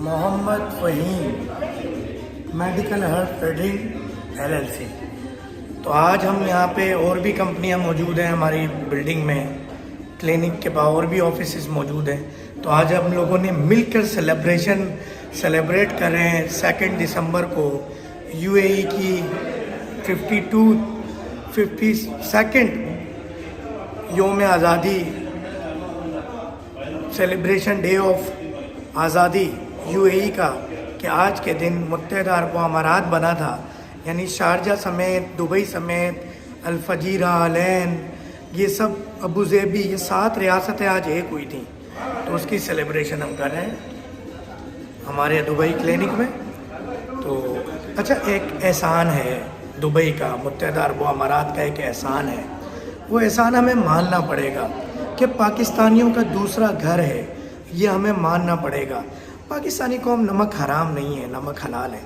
Mohammad Faheem medical herb trading LLC। तो आज हम यहाँ पे और भी कंपनियाँ मौजूद हैं हमारी बिल्डिंग में, क्लिनिक के बाद और भी ऑफिसेज मौजूद हैं। तो आज हम लोगों ने मिलकर सेलिब्रेट कर रहे हैं 2 दिसंबर को UAE की 52nd योम आज़ादी, सेलिब्रेशन डे ऑफ आज़ादी UAE का, कि आज के दिन मुत्तहिदा अरब अमारात बना था। यानी शारजा समेत, दुबई समेत, अल-फजीरा, अलैन, ये सब, अबू ज़ेबी, ये 7 रियासतें आज एक हुई थी। तो उसकी सेलिब्रेशन हम कर रहे हैं हमारे दुबई क्लिनिक में। तो अच्छा, एक एहसान है दुबई का, मुत्तहिदा अरब अमारात का एक एहसान है। वो एहसान हमें मानना पड़ेगा कि पाकिस्तानियों का दूसरा घर है, ये हमें मानना पड़ेगा। पाकिस्तानी कौम नमक हराम नहीं है, नमक हलाल है।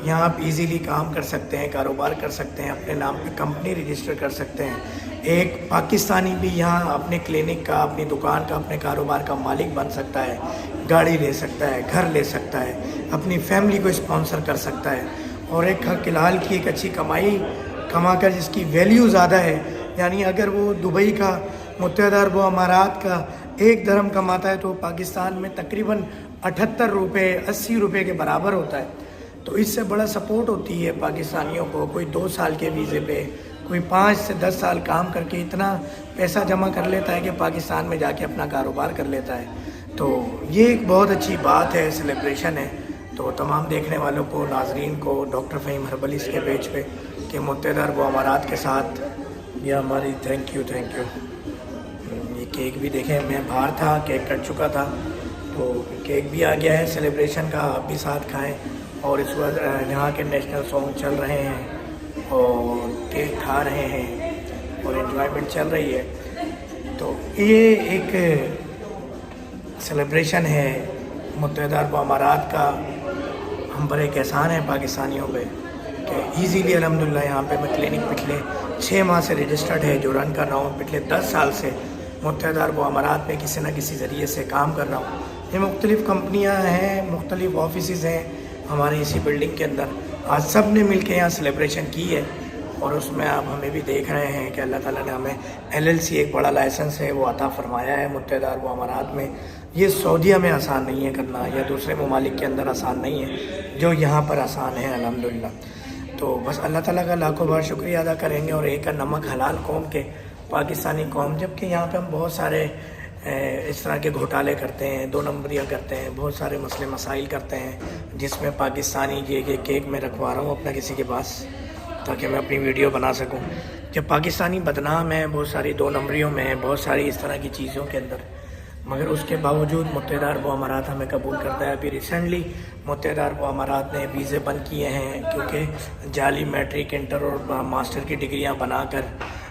यहाँ आप इजीली काम कर सकते हैं, कारोबार कर सकते हैं, अपने नाम पे कंपनी रजिस्टर कर सकते हैं। एक पाकिस्तानी भी यहाँ अपने क्लिनिक का, अपनी दुकान का, अपने कारोबार का मालिक बन सकता है, गाड़ी ले सकता है, घर ले सकता है, अपनी फैमिली को स्पॉन्सर कर सकता है, और एक हक़-ए-लाल की एक अच्छी कमाई कमाकर जिसकी वैल्यू ज़्यादा है। यानी अगर वो दुबई का, मुत्तहिदा अरब अमारात का 1 दरहम कमाता है तो पाकिस्तान में तकरीबन 78 रुपये, 80 रुपये के बराबर होता है। तो इससे बड़ा सपोर्ट होती है पाकिस्तानियों को। कोई 2 साल के वीज़े पे, कोई 5 से 10 साल काम करके इतना पैसा जमा कर लेता है कि पाकिस्तान में जाके अपना कारोबार कर लेता है। तो ये एक बहुत अच्छी बात है, सेलिब्रेशन है। तो तमाम देखने वालों को, नाजरीन को, डॉक्टर फ़हीम हर्बलिस्ट के पेज पे कि मुत्तहिदा अरब अमारात के साथ ये हमारी थैंक यू। ये केक भी देखें, मैं बाहर था, केक कट चुका था, तो केक भी आ गया है सेलिब्रेशन का, आप भी साथ खाएं। और इस वक्त यहाँ के नेशनल सॉन्ग चल रहे हैं और केक खा रहे हैं और एंजॉयमेंट चल रही है। तो ये एक सेलिब्रेशन है मुत्तहिदा अरब अमारात का। हम पर एक एहसान है पाकिस्तानियों पे कि ईज़ीली अल्हम्दुलिल्लाह यहाँ पे मैं क्लिनिक पिछले 6 माह से रजिस्टर्ड है, जो रन कर रहा हूँ। पिछले 10 साल से मुत्तहिदा अरब अमारात में किसी न किसी ज़रिए से काम कर रहा हूँ। ये मुख्तलिफ़ कंपनियाँ हैं, मुख्तलिफ़ ऑफिसेज़ हैं हमारी इसी बिल्डिंग के अंदर। आज सब ने मिल के यहाँ सेलिब्रेशन की है, और उसमें आप हमें भी देख रहे हैं कि अल्लाह ताला ने हमें LLC, एक बड़ा लाइसेंस है, वो अता फरमाया है मुत्तहिदा अरब अमारात में। ये सऊदीया में आसान नहीं है करना, या दूसरे ममालिक के अंदर आसान नहीं है, जो यहाँ पर आसान है अल्हम्दुलिल्लाह। तो बस अल्लाह ताला का लाखों बार शुक्रिया अदा करेंगे। और एक नमक हलाल कौम के पाकिस्तानी कौम, जबकि यहाँ पे हम बहुत सारे इस तरह के घोटाले करते हैं, 2 नंबरियाँ करते हैं, बहुत सारे मसले मसाइल करते हैं, जिसमें पाकिस्तानी ये केक मैं रखवा रहा हूँ अपना किसी के पास, ताकि मैं अपनी वीडियो बना सकूँ। जब पाकिस्तानी बदनाम है बहुत सारी 2 नंबरियों में, बहुत सारी इस तरह की चीज़ों के अंदर, मगर उसके बावजूद मुत्तहिदा अरब अमारात हमें कबूल करता है। अभी रिसेंटली मुत्तहिदा अरब अमारात ने वीज़े बंद किए हैं, क्योंकि जाली मैट्रिक, इंटर और मास्टर की डिग्रियां बनाकर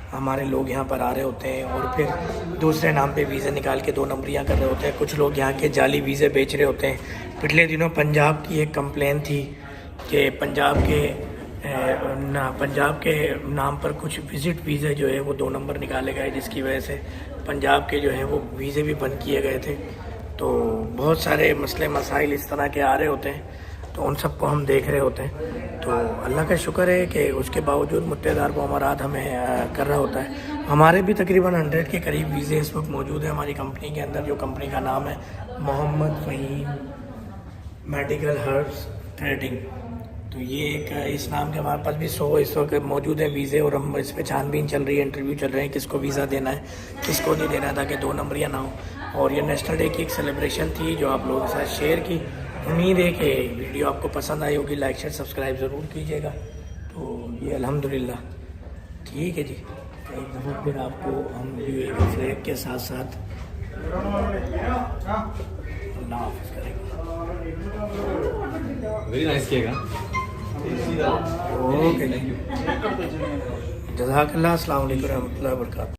हमारे लोग यहाँ पर आ रहे होते हैं, और फिर दूसरे नाम पे वीज़े निकाल के 2 नंबरियाँ कर रहे होते हैं। कुछ लोग यहाँ के जाली वीज़े बेच रहे होते हैं। पिछले दिनों पंजाब की एक कंप्लेन थी कि पंजाब के नाम पर कुछ विज़िट वीज़े जो है वो 2 नंबर निकाले गए, जिसकी वजह से पंजाब के जो है वो वीज़े भी बंद किए गए थे। तो बहुत सारे मसले मसाइल इस तरह के आ रहे होते हैं, तो उन सब को हम देख रहे होते हैं। तो अल्लाह का शुक्र है कि उसके बावजूद मुत्तहिदा अरब अमारात हमें कर रहा होता है। हमारे भी तकरीबन 100 के करीब वीज़े इस वक्त मौजूद है हमारी कंपनी के अंदर, जो कंपनी का नाम है Mohammad Faheem medical herbs trading. तो ये एक इस नाम के हमारे पास भी 100 इस वक्त मौजूद है वीज़े, और हम इस पर छानबीन चल रही है, इंटरव्यू चल रहे हैं, किसको वीज़ा देना है, किसको नहीं देना है, ताकि 2 नंबरियाँ ना हो। और ये नेशनल डे की एक सेलिब्रेशन थी जो आप लोगों के साथ शेयर की। उम्मीद है कि वीडियो आपको पसंद आई होगी। लाइक शेयर सब्सक्राइब ज़रूर कीजिएगा। तो ये अल्हम्दुलिल्लाह ठीक है जी, एक दफ़ा फिर आपको हम फ्लैग के साथ साथ अल्लाह हाफ़िज़ करेंगे। वेरी नाइस किएगा। اوکے جی، جزاک اللہ، السلام علیکم و رحمۃ اللہ وبرکاتہ.